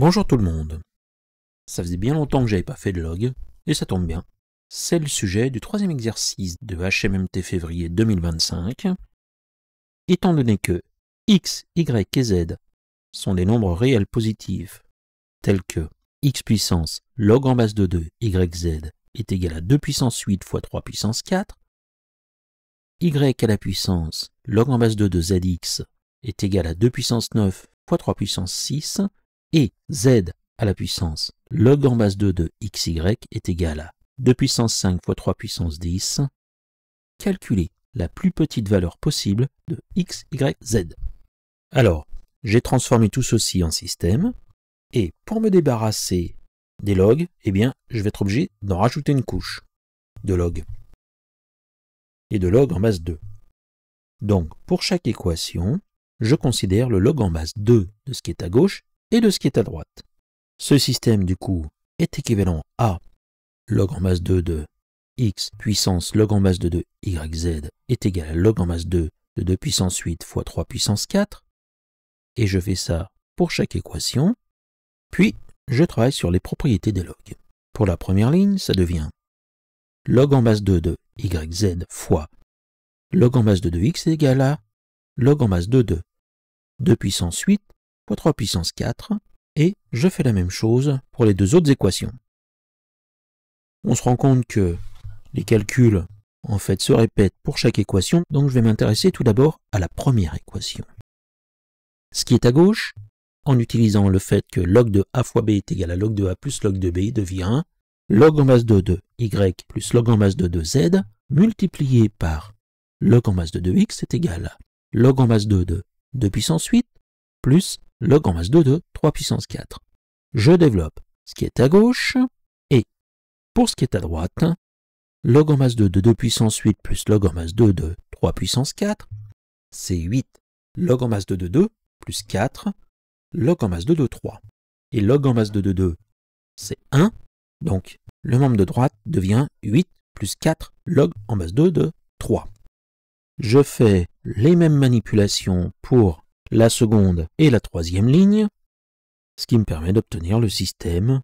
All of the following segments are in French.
Bonjour tout le monde. Ça faisait bien longtemps que j'avais pas fait de log, et ça tombe bien. C'est le sujet du troisième exercice de HMMT février 2025. Étant donné que x, y et z sont des nombres réels positifs, tels que x puissance log en base de 2 yz est égal à 2 puissance 8 fois 3 puissance 4, y à la puissance log en base de 2 zx est égal à 2 puissance 9 fois 3 puissance 6, et z à la puissance log en base de 2 xy est égal à 2 puissance 5 fois 3 puissance 10, calculez la plus petite valeur possible de x, y, z. Alors, j'ai transformé tout ceci en système, et pour me débarrasser des logs, eh bien, je vais être obligé d'en rajouter une couche de log, et de log en base 2. Donc, pour chaque équation, je considère le log en base 2 de ce qui est à gauche et de ce qui est à droite. Ce système, du coup, est équivalent à log en base 2 de x puissance log en base de 2 yz est égal à log en base 2 de 2 puissance 8 fois 3 puissance 4. Et je fais ça pour chaque équation. Puis, je travaille sur les propriétés des logs. Pour la première ligne, ça devient log en base 2 de yz fois log en base de 2x est égal à log en base de 2 puissance 8 fois 3 puissance 4. Et je fais la même chose pour les deux autres équations. On se rend compte que les calculs, en fait, se répètent pour chaque équation, donc je vais m'intéresser tout d'abord à la première équation. Ce qui est à gauche, en utilisant le fait que log de a fois b est égal à log de a plus log de b, devient log en base de 2 y plus log en base de 2 z multiplié par log en base de 2x est égal à log en base de 2 puissance 8 plus log en base de 2 3 puissance 4. Je développe ce qui est à gauche, et pour ce qui est à droite, log en base de 2 puissance 8 plus log en base de 2 3 puissance 4, c'est 8 log en base de 2 plus 4 log en base de 2 3. Et log en base de 2 c'est 1, donc le membre de droite devient 8 plus 4 log en base de 3. Je fais les mêmes manipulations pour la seconde et la troisième ligne, ce qui me permet d'obtenir le système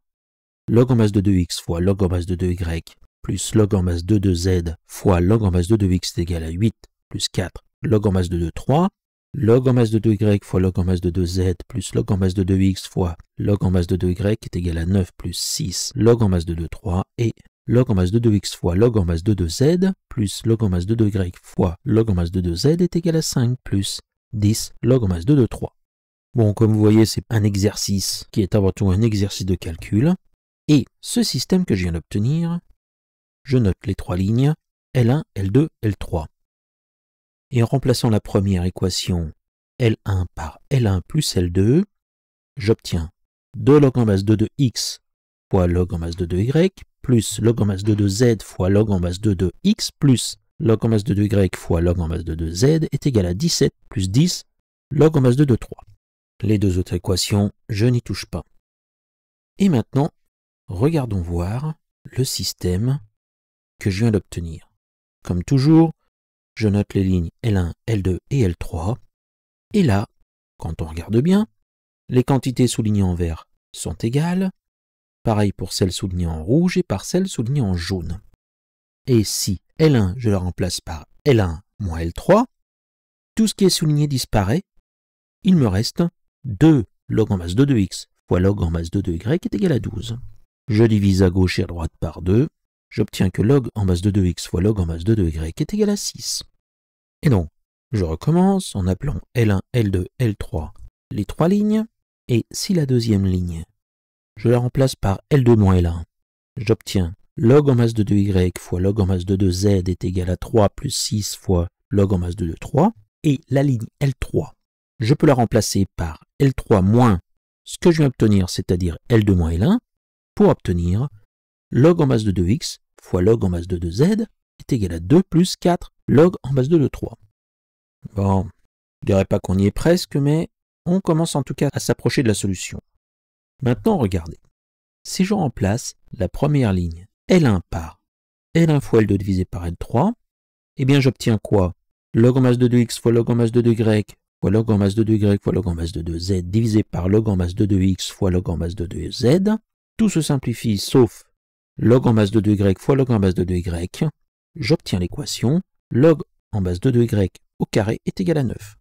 log en base de 2x fois log en base de 2y plus log en base de 2z fois log en base de 2x est égal à 8 plus 4 log en base de 2 3, log en base de 2y fois log en base de 2z plus log en base de 2x fois log en base de 2y est égal à 9 plus 6 log en base de 2 3, et log en base de 2x fois log en base de 2z plus log en base de 2y fois log en base de 2z est égal à 5 plus 10 log en base de 2 3. Bon, comme vous voyez, c'est un exercice qui est avant tout un exercice de calcul. Et ce système que je viens d'obtenir, je note les trois lignes L1, L2, L3. Et en remplaçant la première équation L1 par L1 plus L2, j'obtiens 2 log en base de 2x fois log en base de 2y plus log en base de 2z fois log en base de 2x plus log en base de 2y fois log en base de 2z est égal à 17 plus 10 log en base de 2 3. Les deux autres équations, je n'y touche pas. Et maintenant, regardons voir le système que je viens d'obtenir. Comme toujours, je note les lignes L1, L2 et L3. Et là, quand on regarde bien, les quantités soulignées en vert sont égales. Pareil pour celles soulignées en rouge et par celles soulignées en jaune. Et si L1, je le remplace par L1 moins L3, tout ce qui est souligné disparaît. Il me reste 2 log en base de 2x fois log en base de 2y est égal à 12. Je divise à gauche et à droite par 2. J'obtiens que log en base de 2x fois log en base de 2y est égal à 6. Et donc, je recommence en appelant L1, L2, L3 les trois lignes. Et si la deuxième ligne, je la remplace par L2 moins L1, j'obtiens log en base de 2y fois log en base de 2z est égal à 3 plus 6 fois log en base de 2, 3. Et la ligne L3, je peux la remplacer par L3 moins ce que je viens d'obtenir, c'est-à-dire L2 moins L1, pour obtenir log en base de 2x fois log en base de 2z est égal à 2 plus 4 log en base de 2, 3. Bon, je dirais pas qu'on y est presque, mais on commence en tout cas à s'approcher de la solution. Maintenant, regardez. Si je remplace la première ligne L1 par L1 fois L2 divisé par L3, eh bien j'obtiens quoi? Log en base de 2x fois log en base de 2y fois log en masse de 2y fois log en masse de 2z divisé par log en masse de 2x fois log en masse de 2z. Tout se simplifie sauf log en masse de 2y fois log en masse de 2y. J'obtiens l'équation log en masse de 2y au carré est égal à 9.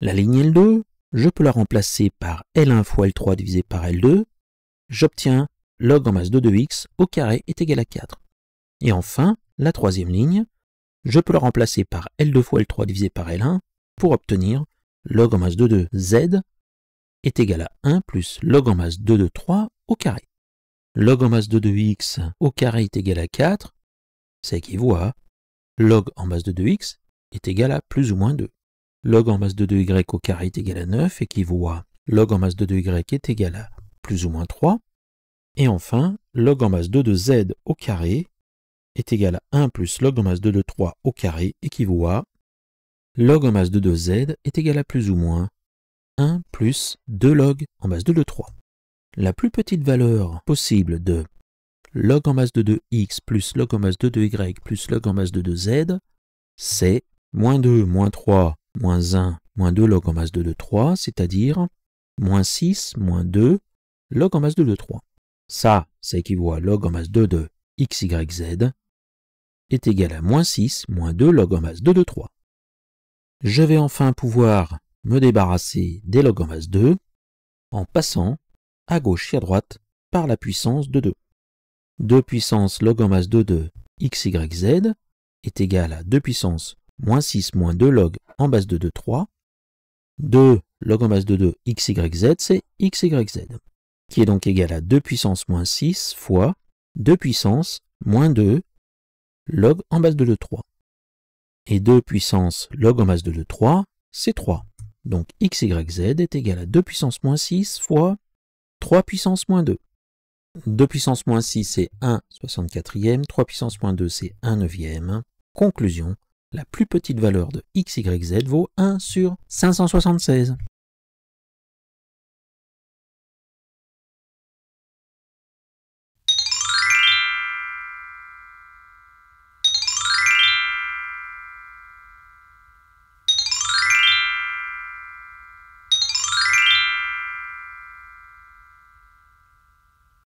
La ligne L2, je peux la remplacer par L1 fois L3 divisé par L2. J'obtiens log en masse de 2x au carré est égal à 4. Et enfin, la troisième ligne, je peux la remplacer par L2 fois L3 divisé par L1 pour obtenir log en masse de 2z est égal à 1 plus log en masse de 3 au carré. Log en masse de 2x au carré est égal à 4, ça équivaut à log en masse de 2x est égal à plus ou moins 2. Log en masse de 2y au carré est égal à 9, équivaut à log en masse de 2y est égal à plus ou moins 3. Et enfin, log en masse de 2z au carré est égal à 1 plus log en masse de 3 au carré équivaut à log en masse de 2z est égal à plus ou moins 1 plus 2 log en masse de 3. La plus petite valeur possible de log en masse de 2x plus log en masse de 2y plus log en masse de 2z, c'est moins 2, moins 3, moins 1, moins 2 log en masse de 3, c'est-à-dire moins 6, moins 2 log en masse de 3. Ça équivaut à log en masse de x, y, z est égal à moins 6, moins 2 log en masse de 3. Je vais enfin pouvoir me débarrasser des log en masse 2 en passant à gauche et à droite par la puissance de 2. 2 puissance log en masse de 2 x, y, z est égal à 2 puissance moins 6 moins 2 log en masse de 3. 2 log en masse de 2 x, y, z, c'est x, y, z, qui est donc égal à 2 puissance moins 6 fois 2 puissance moins 2 log en masse de 3. Et 2 puissance log en masse de 3, c'est 3. Donc x, y, z est égal à 2 puissance moins 6 fois 3 puissance moins 2. 2 puissance moins 6, c'est 1/64e. 3 puissance moins 2, c'est 1/9e. Conclusion, la plus petite valeur de x, y, z vaut 1 sur 576.